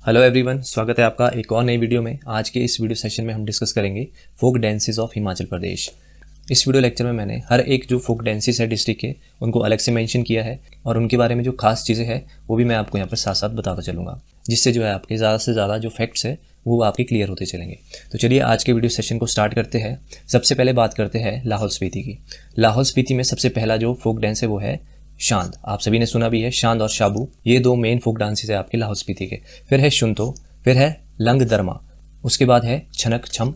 Hello everyone, स्वागत है आपका एक और नई वीडियो में। आज के इस वीडियो सेशन में हम डिस्कस करेंगे folk dances of Himachal Pradesh. इस वीडियो लेक्चर में मैंने हर एक जो फोक डांसेस है डिस्ट्रिक्ट के उनको अलग से मेंशन किया है और उनके बारे में जो खास चीज़ें हैं वो भी मैं आपको यहाँ पर साथ साथ बताता चलूँगा, जिससे जो है आपके ज़्यादा से ज़्यादा जो फैक्ट्स है वो आपके क्लियर होते चलेंगे। तो चलिए आज के वीडियो सेशन को स्टार्ट करते हैं। सबसे पहले बात करते हैं लाहौल स्पीति की। लाहौल स्पीति में सबसे पहला जो फोक डांस है वो है शांद। आप सभी ने सुना भी है, शांद और शाबू ये दो मेन फोक डांसेस है आपके लाहौल स्पीति के। फिर है शुंतो, फिर है लंग दरमा, उसके बाद है छनक छम,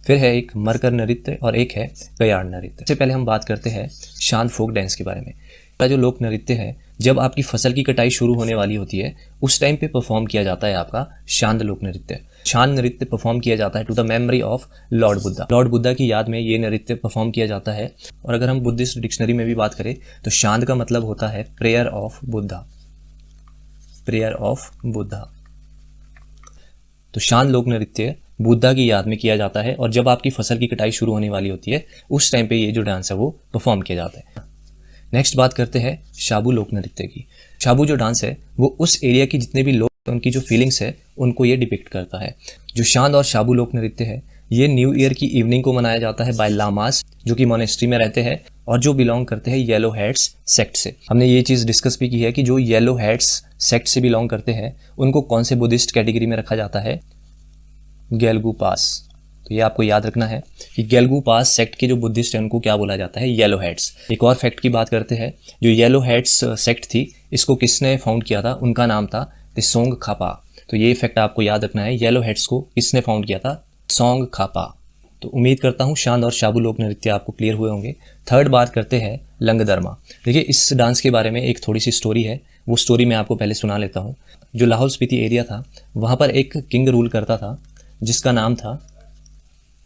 फिर है एक मरकर नृत्य और एक है कयाड़ नृत्य। सबसे पहले हम बात करते हैं शांद फोक डांस के बारे में। जो लोक नृत्य है, जब आपकी फसल की कटाई शुरू होने वाली होती है उस टाइम पे परफॉर्म किया जाता है आपका शांद लोक नृत्य। शांद नृत्य परफॉर्म किया जाता है to the memory of Lord Buddha. Lord Buddha की याद में ये नृत्य परफॉर्म किया जाता है। और अगर हम बुद्धिस्ट डिक्शनरी में भी बात करें तो शांद का मतलब होता है prayer of Buddha, prayer of Buddha. तो शांद लोक नृत्य बुद्धा की याद में किया जाता है और जब आपकी फसल की कटाई शुरू होने वाली होती है उस टाइम पे ये जो डांस है वो परफॉर्म किया जाता है। नेक्स्ट बात करते हैं शाबू लोक नृत्य की। शाबू जो डांस है वो उस एरिया की जितने भी लोग उनकी जो फीलिंग्स है उनको ये डिपिक्ट करता है। जो शांद और शाबू लोक नृत्य है ये न्यू ईयर की इवनिंग को मनाया जाता है बाय लामास, जो कि मोनेस्ट्री में रहते हैं और जो बिलोंग करते हैं येलो हेड्स सेक्ट से। हमने ये चीज़ डिस्कस भी की है कि जो येलो हेड्स सेक्ट से बिलोंग करते हैं उनको कौन से बुद्धिस्ट कैटेगरी में रखा जाता है, गेलगू पास। तो ये आपको याद रखना है कि गेलगू पास सेक्ट के जो बुद्धिस्ट हैं उनको क्या बोला जाता है, येलो हेड्स। एक और फैक्ट की बात करते हैं, जो येलो हेड्स सेक्ट थी इसको किसने फाउंड किया था, उनका नाम था त्सोंग खापा। तो ये फैक्ट आपको याद रखना है, येलो हेड्स को किसने फाउंड किया था, त्सोंग खापा। तो उम्मीद करता हूँ शांद और शाबू लोक नृत्य आपको क्लियर हुए होंगे। थर्ड बात करते हैं लंग दरमा। देखिए इस डांस के बारे में एक थोड़ी सी स्टोरी है, वो स्टोरी मैं आपको पहले सुना लेता हूँ। जो लाहौल स्पीति एरिया था वहाँ पर एक किंग रूल करता था जिसका नाम था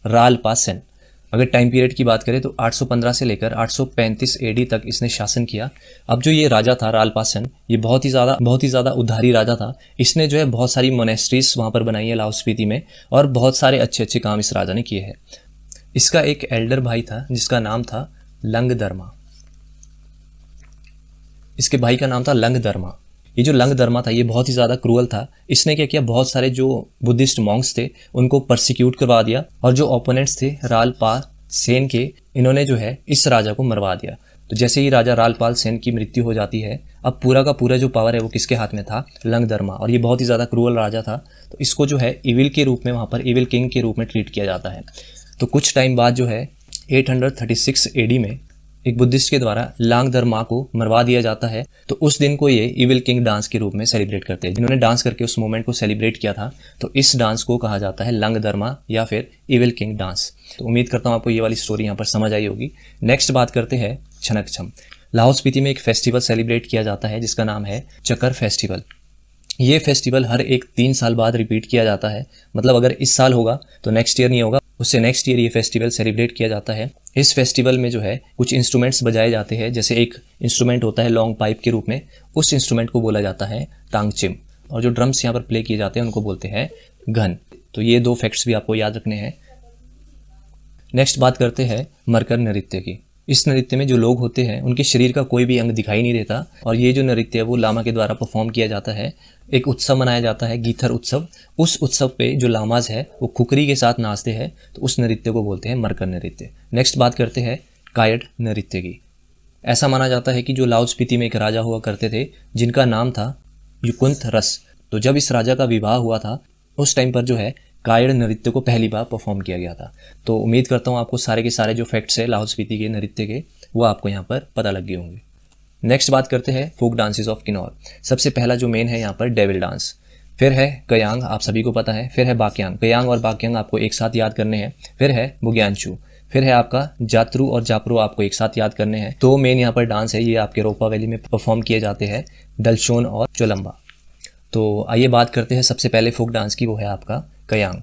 रालपा सेन। अगर टाइम पीरियड की बात करें तो 815 से लेकर 835 एडी तक इसने शासन किया। अब जो ये राजा था रालपा सेन, ये बहुत ही ज़्यादा उद्धारी राजा था। इसने जो है बहुत सारी मोनेस्ट्रीज वहाँ पर बनाई है लाहौल स्पीति में और बहुत सारे अच्छे अच्छे काम इस राजा ने किए हैं। इसका एक एल्डर भाई था जिसका नाम था लंग दरमा। इसके भाई का नाम था लंग दरमा। ये जो लंग दरमा था ये बहुत ही ज़्यादा क्रूअल था। इसने क्या किया, बहुत सारे जो बुद्धिस्ट मॉन्क्स थे उनको परसिक्यूट करवा दिया और जो ओपोनेंट्स थे रालपाल सेन के, इन्होंने जो है इस राजा को मरवा दिया। तो जैसे ही राजा रालपाल सेन की मृत्यु हो जाती है, अब पूरा का पूरा जो पावर है वो किसके हाथ में था, लंग दरमा। और ये बहुत ही ज़्यादा क्रूअल राजा था, तो इसको जो है इविल के रूप में, वहाँ पर इविल किंग के रूप में ट्रीट किया जाता है। तो कुछ टाइम बाद जो है 836 एडी में एक बुद्धिस्ट के द्वारा लंग दरमा को मरवा दिया जाता है। तो उस दिन को ये इविल किंग डांस के रूप में सेलिब्रेट करते हैं। जिन्होंने डांस करके उस मोमेंट को सेलिब्रेट किया था, तो इस डांस को कहा जाता है लंग दरमा या फिर इविल किंग डांस। तो उम्मीद करता हूँ आपको ये वाली स्टोरी यहाँ पर समझ आई होगी। नेक्स्ट बात करते हैं छनक छम। लाहौल स्पीति में एक फेस्टिवल सेलिब्रेट किया जाता है जिसका नाम है चक्कर फेस्टिवल। ये फेस्टिवल हर एक 3 साल बाद रिपीट किया जाता है। मतलब अगर इस साल होगा तो नेक्स्ट ईयर नहीं होगा, उससे नेक्स्ट ईयर ये फेस्टिवल सेलिब्रेट किया जाता है। इस फेस्टिवल में जो है कुछ इंस्ट्रूमेंट्स बजाए जाते हैं। जैसे एक इंस्ट्रूमेंट होता है लॉन्ग पाइप के रूप में, उस इंस्ट्रूमेंट को बोला जाता है तांगचिम। और जो ड्रम्स यहाँ पर प्ले किए जाते हैं उनको बोलते हैं घन। तो ये 2 फैक्ट्स भी आपको याद रखने हैं। नेक्स्ट बात करते हैं मरकर नृत्य की। इस नृत्य में जो लोग होते हैं उनके शरीर का कोई भी अंग दिखाई नहीं देता और ये जो नृत्य है वो लामा के द्वारा परफॉर्म किया जाता है। एक उत्सव मनाया जाता है गीथर उत्सव। उस उत्सव पे जो लामाज है वो खुकरी के साथ नाचते हैं, तो उस नृत्य को बोलते हैं मरकर नृत्य। नेक्स्ट बात करते हैं कायड़ नृत्य की। ऐसा माना जाता है कि जो लाहौल स्पीति में एक राजा हुआ करते थे जिनका नाम था युकुंथ रस। तो जब इस राजा का विवाह हुआ था उस टाइम पर जो है कायड़ नृत्य को पहली बार परफॉर्म किया गया था। तो उम्मीद करता हूँ आपको सारे के सारे जो फैक्ट्स है लाहौल स्पीति के नृत्य के वो आपको यहाँ पर पता लग गए होंगे। नेक्स्ट बात करते हैं फोक डांसेस ऑफ किन्नौर। सबसे पहला जो मेन है यहाँ पर डेविल डांस, फिर है कयांग, आप सभी को पता है, फिर है बाक्यांग। कयांग और बाक्यांग आपको एक साथ याद करने हैं। फिर है बुग्यांचू, फिर है आपका जात्रू और जापरो आपको एक साथ याद करने हैं। 2 मेन यहाँ पर डांस है, ये आपके रोपा वैली में परफॉर्म किए जाते हैं, दलशोन और चोलम्बा। तो आइए बात करते हैं सबसे पहले फोक डांस की, वो है आपका कयांग।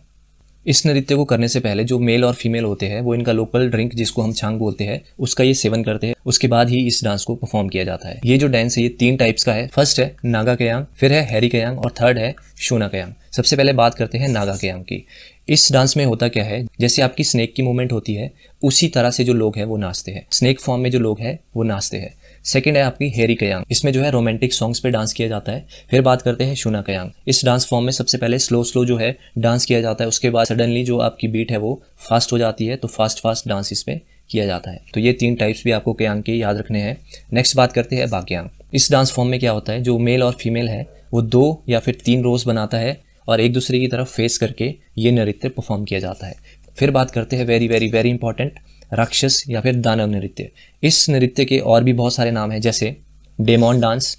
इस नृत्य को करने से पहले जो मेल और फीमेल होते हैं वो इनका लोकल ड्रिंक जिसको हम छांग बोलते हैं उसका ये सेवन करते हैं। उसके बाद ही इस डांस को परफॉर्म किया जाता है। ये जो डांस है ये 3 टाइप्स का है। फर्स्ट है नागा कयांग, फिर है हैरी कयांग और थर्ड है शोना कयांग। सबसे पहले बात करते हैं नागा कयांग की। इस डांस में होता क्या है, जैसे आपकी स्नेक की मूवमेंट होती है उसी तरह से जो लोग हैं वो नाचते हैं। स्नेक फॉर्म में जो लोग हैं वो नाचते हैं। सेकंड है आपकी हेरी कयांग, इसमें जो है रोमांटिक सॉन्ग्स पे डांस किया जाता है। फिर बात करते हैं शूना कयांग, इस डांस फॉर्म में सबसे पहले स्लो स्लो जो है डांस किया जाता है, उसके बाद सडनली जो आपकी बीट है वो फास्ट हो जाती है, तो फास्ट डांस इसमें किया जाता है। तो ये 3 टाइप्स भी आपको कयांग के याद रखने हैं। नेक्स्ट बात करते हैं बाकयांग, इस डांस फॉर्म में क्या होता है, जो मेल और फीमेल है वो 2 या फिर 3 रोज बनाता है और एक दूसरे की तरफ फेस करके ये नृत्य परफॉर्म किया जाता है। फिर बात करते हैं वेरी वेरी वेरी इंपॉर्टेंट राक्षस या फिर दानव नृत्य। इस नृत्य के और भी बहुत सारे नाम हैं, जैसे demon dance,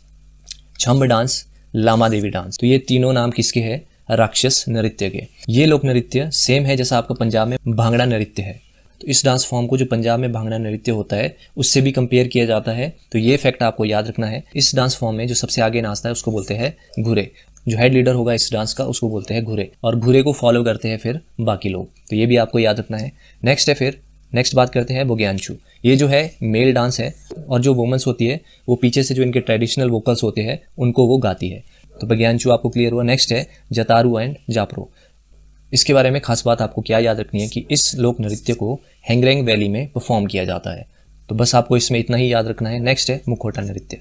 Cham dance, Lama Devi dance. तो ये तीनों नाम किसके हैं, राक्षस नृत्य के। ये लोक नृत्य सेम है जैसा आपका पंजाब में भांगड़ा नृत्य है, तो इस डांस फॉर्म को जो पंजाब में भांगड़ा नृत्य होता है उससे भी कंपेयर किया जाता है। तो ये फैक्ट आपको याद रखना है। इस डांस फॉर्म में जो सबसे आगे नाचता है उसको बोलते हैं घुरे, जो हेड लीडर होगा इस डांस का उसको बोलते हैं घुरे, और घुरे को फॉलो करते हैं फिर बाकी लोग। तो ये भी आपको याद रखना है। नेक्स्ट बात करते हैं बोग्यांचू, ये जो है मेल डांस है और जो वुमेन्स होती है वो पीछे से जो इनके ट्रेडिशनल वोकल्स होते हैं उनको वो गाती है। तो बोग्यांचू आपको क्लियर हुआ। नेक्स्ट है जतारू एंड जापरो, इसके बारे में खास बात आपको क्या याद रखनी है कि इस लोक नृत्य को हैंगरेंग वैली में परफॉर्म किया जाता है। तो बस आपको इसमें इतना ही याद रखना है। नेक्स्ट है मुखौटा नृत्य,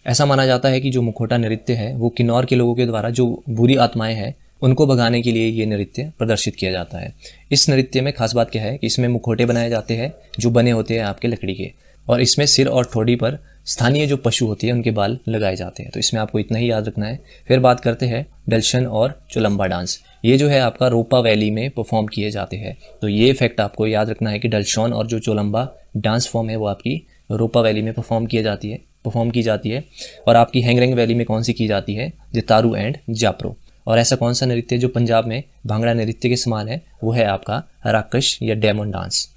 ऐसा माना जाता है कि जो मुखौटा नृत्य है वो किन्नौर के लोगों के द्वारा जो बुरी आत्माएं हैं उनको भगाने के लिए ये नृत्य प्रदर्शित किया जाता है। इस नृत्य में खास बात क्या है कि इसमें मुखौटे बनाए जाते हैं जो बने होते हैं आपके लकड़ी के, और इसमें सिर और ठोड़ी पर स्थानीय जो पशु होती है उनके बाल लगाए जाते हैं। तो इसमें आपको इतना ही याद रखना है। फिर बात करते हैं डल्शन और चोलंबा डांस, ये जो है आपका रोपा वैली में परफॉर्म किए जाते हैं। तो ये फैक्ट आपको याद रखना है कि डल्शन और जो चोलंबा डांस फॉर्म है वो आपकी रोपा वैली में परफॉर्म की जाती है। और आपकी हैंगरेंग वैली में कौन सी की जाती है, जतारू एंड जापरो। और ऐसा कौन सा नृत्य जो पंजाब में भांगड़ा नृत्य के समान है, वो है आपका राक्षस या डेमन डांस।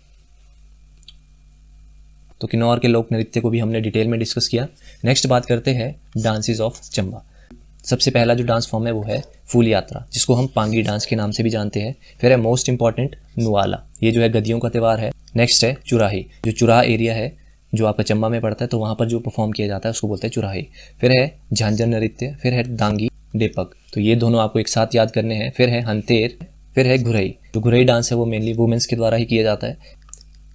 तो किन्नौर के लोक नृत्य को भी हमने डिटेल में डिस्कस किया। नेक्स्ट बात करते हैं डांसेस ऑफ चंबा। सबसे पहला जो डांस फॉर्म है वो है फूल यात्रा, जिसको हम पांगी डांस के नाम से भी जानते हैं। फिर है मोस्ट इंपॉर्टेंट नुआला, ये जो है गद्दियों का त्यौहार है। नेक्स्ट है चुराही, जो चुराह एरिया है जो आपका चंबा में पड़ता है, तो वहाँ पर जो परफॉर्म किया जाता है उसको बोलते हैं चुराही। फिर है झांझर नृत्य, फिर है दांगी डेपक, तो ये दोनों आपको एक साथ याद करने हैं। फिर है हंतेर, फिर है घुरई, जो घुरई डांस है वो मेनली वुमेन्स के द्वारा ही किया जाता है।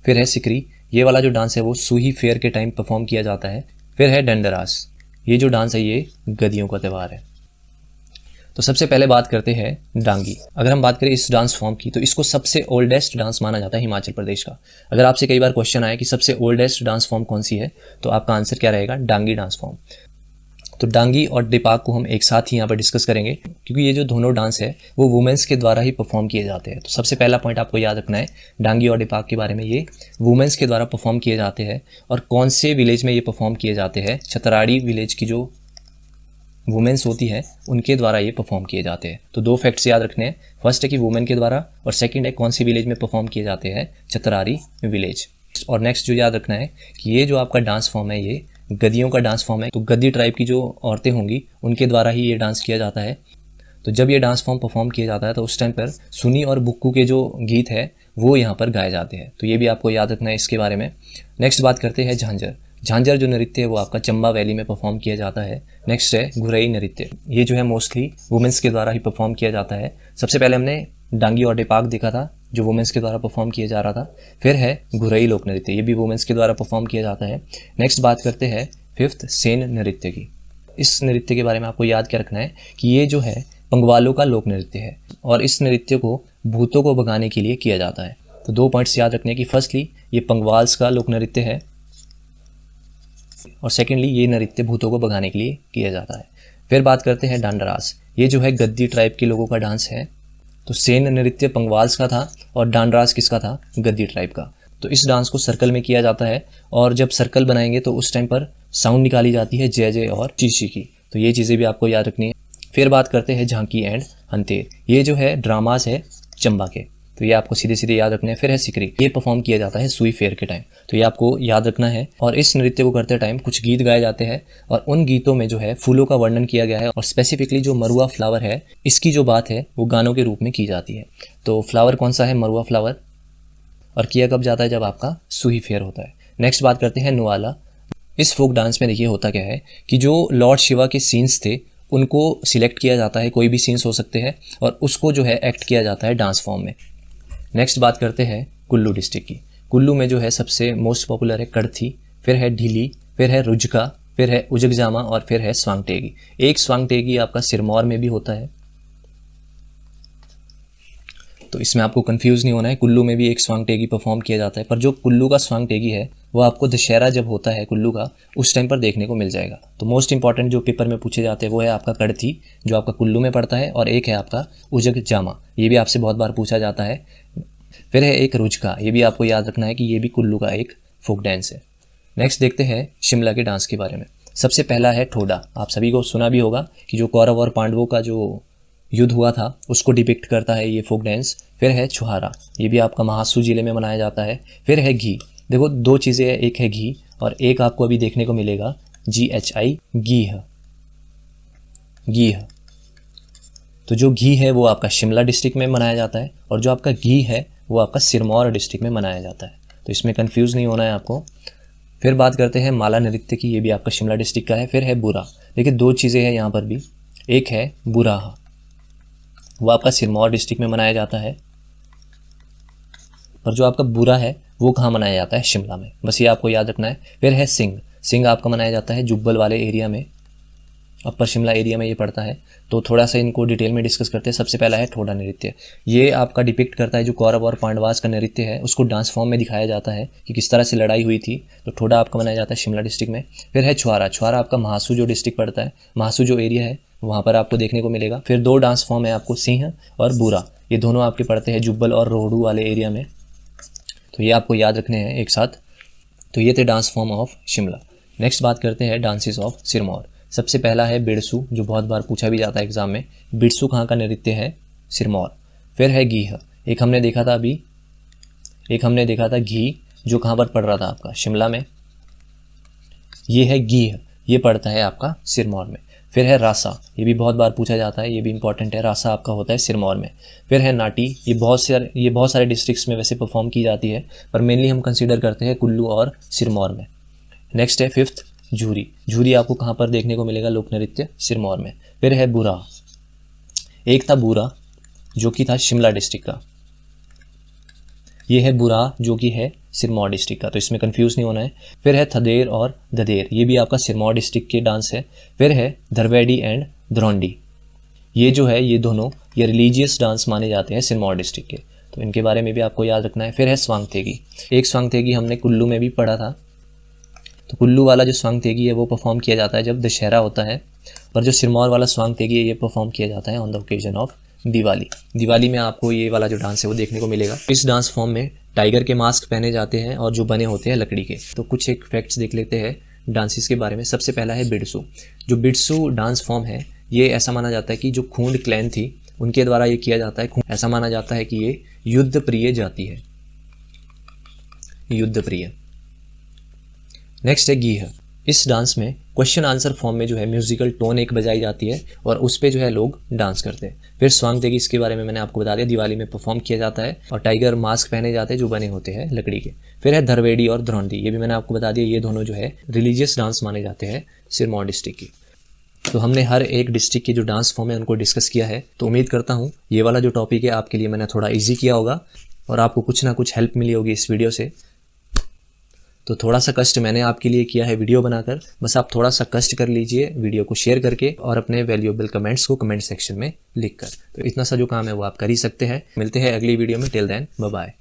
फिर है सिकरी, ये वाला जो डांस है वो सूही फेयर के टाइम परफॉर्म किया जाता है। फिर है डंडरास, ये जो डांस है ये गद्दियों का त्यौहार है। तो सबसे पहले बात करते हैं डांगी। अगर हम बात करें इस डांस फॉर्म की, तो इसको सबसे ओल्डेस्ट डांस माना जाता है हिमाचल प्रदेश का। अगर आपसे कई बार क्वेश्चन आया कि सबसे ओल्डेस्ट डांस फॉर्म कौन सी है, तो आपका आंसर क्या रहेगा, डांगी डांस फॉर्म। तो डांगी और डेपाक को हम एक साथ ही यहाँ पर डिस्कस करेंगे, क्योंकि ये जो दोनों डांस है वो वुमेन्स के द्वारा ही परफॉर्म किए जाते हैं। तो सबसे पहला पॉइंट आपको याद रखना है डांगी और डेपाक के बारे में, ये वुमेन्स के द्वारा परफॉर्म किए जाते हैं। और कौन से विलेज में ये परफॉर्म किए जाते हैं, छतराड़ी विलेज की जो वुमेन्स होती है उनके द्वारा ये परफॉर्म किए जाते हैं। तो 2 फैक्ट्स याद रखने हैं, फर्स्ट है कि वुमेन के द्वारा, और सेकंड है कौन सी विलेज में परफॉर्म किए जाते हैं, छतराड़ी विलेज। और नेक्स्ट जो याद रखना है कि ये जो आपका डांस फॉर्म है ये गद्दियों का डांस फॉर्म है। तो गद्दी ट्राइब की जो औरतें होंगी उनके द्वारा ही ये डांस किया जाता है। तो जब ये डांस फॉर्म परफॉर्म किया जाता है तो उस टाइम पर सुनी और बुक्कू के जो गीत है वो यहाँ पर गाए जाते हैं। तो ये भी आपको याद रखना है इसके बारे में। नेक्स्ट बात करते हैं झांझर जो नृत्य है वो आपका चंबा वैली में परफॉर्म किया जाता है। नेक्स्ट है घुरई नृत्य, ये जो है मोस्टली वुमेन्स के द्वारा ही परफॉर्म किया जाता है। सबसे पहले हमने डांगी और डेपाक देखा था जो वुमेन्स के द्वारा परफॉर्म किया जा रहा था। फिर है घुरई लोक नृत्य, ये भी वुमेन्स के द्वारा परफॉर्म किया जाता है। नेक्स्ट बात करते हैं 5th सेन नृत्य की। इस नृत्य के बारे में आपको याद क्या रखना है कि ये जो है पंगवालों का लोक नृत्य है और इस नृत्य को भूतों को भगाने के लिए किया जाता है। तो 2 पॉइंट्स याद रखने की, फर्स्टली ये पंगवाल्स का लोक नृत्य है और सेकेंडली ये नृत्य भूतों को भगाने के लिए किया जाता है। फिर बात करते हैं डांडरास, ये जो है गद्दी ट्राइब के लोगों का डांस है। तो सेन नृत्य पंगवाल्स का था और डांडरास किसका था, गद्दी ट्राइब का। तो इस डांस को सर्कल में किया जाता है और जब सर्कल बनाएंगे तो उस टाइम पर साउंड निकाली जाती है जय जय और चीची की। तो ये चीज़ें भी आपको याद रखनी है। फिर बात करते हैं झांकी एंड हंतेर, ये जो है ड्रामास है चंबा के, तो ये आपको सीधे सीधे याद रखने हैं। फिर है सिकरी, ये परफॉर्म किया जाता है सुई फेयर के टाइम, तो ये आपको याद रखना है। और इस नृत्य को करते टाइम कुछ गीत गाए जाते हैं और उन गीतों में जो है फूलों का वर्णन किया गया है और स्पेसिफिकली जो मरुआ फ्लावर है इसकी जो बात है वो गानों के रूप में की जाती है। तो फ्लावर कौन सा है, मरुआ फ्लावर, और किया कब जाता है, जब आपका सुई फेयर होता है। नेक्स्ट बात करते हैं नुआला। इस फोक डांस में देखिए होता क्या है कि जो लॉर्ड शिवा के सीन्स थे उनको सिलेक्ट किया जाता है, कोई भी सीन्स हो सकते हैं, और उसको जो है एक्ट किया जाता है डांस फॉर्म में। नेक्स्ट बात करते हैं कुल्लू डिस्ट्रिक्ट की। कुल्लू में जो है सबसे मोस्ट पॉपुलर है कड़थी, फिर है ढीली, फिर है रुजका, फिर है उजगजामा और फिर है स्वांगटेगी। एक स्वांगटेगी आपका सिरमौर में भी होता है, तो इसमें आपको कंफ्यूज नहीं होना है। कुल्लू में भी एक स्वांगटेगी परफॉर्म किया जाता है, पर जो कुल्लू का स्वांगटेगी है वो आपको दशहरा जब होता है कुल्लू का, उस टाइम पर देखने को मिल जाएगा। तो मोस्ट इंपॉर्टेंट जो पेपर में पूछे जाते हैं वो है आपका कड़थी, जो आपका कुल्लू में पड़ता है, और एक है आपका उजगजामा, ये भी आपसे बहुत बार पूछा जाता है। फिर है एक रुजका, ये भी आपको याद रखना है कि ये भी कुल्लू का एक फोक डांस है। नेक्स्ट देखते हैं शिमला के डांस के बारे में। सबसे पहला है ठोडा। आप सभी को सुना भी होगा कि जो कौरव और पांडवों का जो युद्ध हुआ था उसको डिपिक्ट करता है ये फोक डांस। फिर है छुहारा, ये भी आपका महासू जिले में मनाया जाता है। फिर है घी। देखो दो चीज़ें हैं, एक है घी और एक आपको अभी देखने को मिलेगा GHI, घीह। घीह, तो जो घी है वो आपका शिमला डिस्ट्रिक्ट में मनाया जाता है और जो आपका घी है वो आपका सिरमौर डिस्ट्रिक्ट में मनाया जाता है, तो इसमें कंफ्यूज नहीं होना है आपको। फिर बात करते हैं माला नृत्य की, ये भी आपका शिमला डिस्ट्रिक्ट का है। फिर है बुरा। देखिए दो चीज़ें हैं यहाँ पर भी, एक है बुराहा, वो आपका सिरमौर डिस्ट्रिक्ट में मनाया जाता है, पर जो आपका बुरा है वो कहाँ मनाया जाता है, शिमला में, बस ये आपको याद रखना है। फिर है सिंह। सिंह आपका मनाया जाता है जुब्बल वाले एरिया में, अपर शिमला एरिया में ये पड़ता है। तो थोड़ा सा इनको डिटेल में डिस्कस करते हैं। सबसे पहला है ठोडा नृत्य। ये आपका डिपिक्ट करता है जो कौरव और पांडवास का नृत्य है उसको डांस फॉर्म में दिखाया जाता है कि किस तरह से लड़ाई हुई थी। तो ठोडा आपका मनाया जाता है शिमला डिस्ट्रिक्ट में। फिर है छुआरा। छुआरा आपका महासू जो डिस्ट्रिक्ट पड़ता है, महासू जो एरिया है वहाँ पर आपको देखने को मिलेगा। फिर दो डांस फॉर्म है आपको, सिंह और बुरा, ये दोनों आपके पड़ते हैं जुब्बल और रोहडू वाले एरिया में, तो ये आपको याद रखने हैं एक साथ। तो ये थे dance form of Shimla. Next बात करते हैं डांसेस ऑफ सिरमौर। सबसे पहला है बिरसू, जो बहुत बार पूछा भी जाता है एग्जाम में। बिरसू कहाँ का नृत्य है, सिरमौर। फिर है घीह, एक हमने देखा था अभी, एक हमने देखा था घी, जो कहाँ पर पड़ रहा था आपका, शिमला में। ये है घीह, ये पड़ता है आपका सिरमौर में। फिर है रासा, ये भी बहुत बार पूछा जाता है, ये भी इंपॉर्टेंट है। रासा आपका होता है सिरमौर में। फिर है नाटी, ये बहुत सारे डिस्ट्रिक्ट्स में वैसे परफॉर्म की जाती है, पर मेनली हम कंसीडर करते हैं कुल्लू और सिरमौर में। नेक्स्ट है फिफ्थ झूरी। झूरी आपको कहाँ पर देखने को मिलेगा, लोक नृत्य, सिरमौर में। फिर है बुरा, एक था बुरा जो कि था शिमला डिस्ट्रिक्ट का, ये है बुरा जो कि है सिरमौर डिस्ट्रिक्ट का, तो इसमें कंफ्यूज नहीं होना है। फिर है थदेर और ददेर, ये भी आपका सिरमौर डिस्ट्रिक्ट के डांस है। फिर है धरवेडी एंड धरौंडी, ये जो है ये दोनों ये रिलीजियस डांस माने जाते हैं सिरमौर डिस्ट्रिक्ट के, तो इनके बारे में भी आपको याद रखना है। फिर है स्वांगथेगी। एक स्वांगथेगी हमने कुल्लू में भी पढ़ा था, तो कुल्लू वाला जो स्वांगथेगी है वो परफॉर्म किया जाता है जब दशहरा होता है, पर जो सिरमौर वाला स्वांगथेगी है ये परफॉर्म किया जाता है on the occasion of Diwali. Diwali में आपको ये वाला जो डांस है वो देखने को मिलेगा। इस डांस फॉर्म में टाइगर के मास्क पहने जाते हैं और जो बने होते हैं लकड़ी के। तो कुछ एक फैक्ट्स देख लेते हैं डांसेस के बारे में। सबसे पहला है बिरसू। जो बिरसू डांस फॉर्म है ये ऐसा माना जाता है कि जो खूंड क्लैन थी उनके द्वारा ये किया जाता है। ऐसा माना जाता है कि ये युद्ध प्रिय जाति है, युद्ध प्रिय। नेक्स्ट है गीह। इस डांस में क्वेश्चन आंसर फॉर्म में जो है म्यूजिकल टोन एक बजाई जाती है और उस पे जो है लोग डांस करते हैं। फिर स्वांगथेगी, इसके बारे में मैंने आपको बता दिया, दिवाली में परफॉर्म किया जाता है और टाइगर मास्क पहने जाते हैं जो बने होते हैं लकड़ी के। फिर है धरवेडी और धरौंडी, ये भी मैंने आपको बता दिया, ये दोनों जो है रिलीजियस डांस माने जाते हैं सिरमौर डिस्ट्रिक्ट की। तो हमने हर एक डिस्ट्रिक्ट की जो डांस फॉर्म है उनको डिस्कस किया है। तो उम्मीद करता हूँ ये वाला जो टॉपिक है आपके लिए मैंने थोड़ा ईजी किया होगा और आपको कुछ ना कुछ हेल्प मिली होगी इस वीडियो से। तो थोड़ा सा कष्ट मैंने आपके लिए किया है वीडियो बनाकर, बस आप थोड़ा सा कष्ट कर लीजिए वीडियो को शेयर करके और अपने वैल्यूएबल कमेंट्स को कमेंट सेक्शन में लिखकर। तो इतना सा जो काम है वो आप कर ही सकते हैं। मिलते हैं अगली वीडियो में, टिल देन बाय बाय।